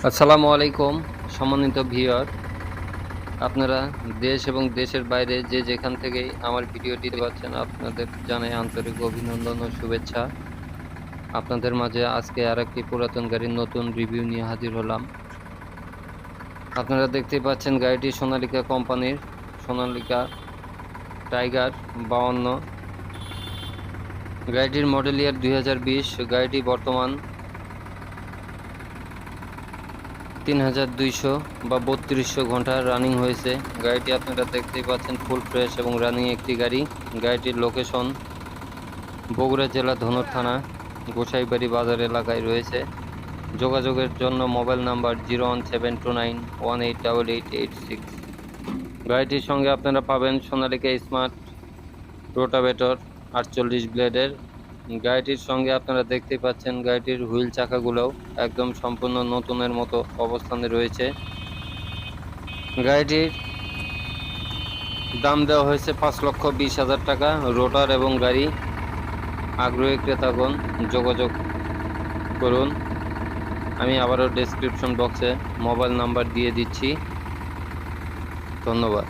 আসসালামু আলাইকুম সম্মানিত ভিউয়ার, আপনারা দেশ এবং দেশের বাইরে যে যেখান থেকেই আমার ভিডিওটি দেখতে পাচ্ছেন আপনাদের জানাই আন্তরিক অভিনন্দন ও শুভেচ্ছা। আপনাদের মাঝে আজকে আরেকটি পুরাতন গাড়ির নতুন রিভিউ নিয়ে হাজির হলাম। আপনারা দেখতেই পাচ্ছেন গাড়িটি সোনালিকা কোম্পানির সোনালিকা টাইগার 52। গাড়িটির মডেল ইয়ার 2020। গাড়িটি বর্তমান 3200 বা 3200 ঘন্টা রানিং হয়েছে। গাড়িটি আপনারা দেখতেই পাচ্ছেন ফুল ফ্রেশ এবং রানিং একটি গাড়ি। গাড়িটির লোকেশন বগুড়া জেলা ধনুর থানা গোসাইবাড়ি বাজার এলাকায় রয়েছে। যোগাযোগের জন্য মোবাইল নাম্বার 01729188886। গাড়িটির সঙ্গে আপনারা পাবেন সোনালিকা স্মার্ট রোটাভেটর 48 ব্লেডের। গাড়িটির সঙ্গে আপনারা দেখতে পাচ্ছেন গাড়িটির হুইল চাকাগুলোও একদম সম্পূর্ণ নতুনের মতো অবস্থানে রয়েছে। গাড়িটির দাম দেওয়া হয়েছে 5,20,000 টাকা। রোটার এবং গাড়ি আগ্রহী ক্রেতাগণ যোগাযোগ করুন। আমি আবারও ডেসক্রিপশন বক্সে মোবাইল নাম্বার দিয়ে দিচ্ছি। ধন্যবাদ।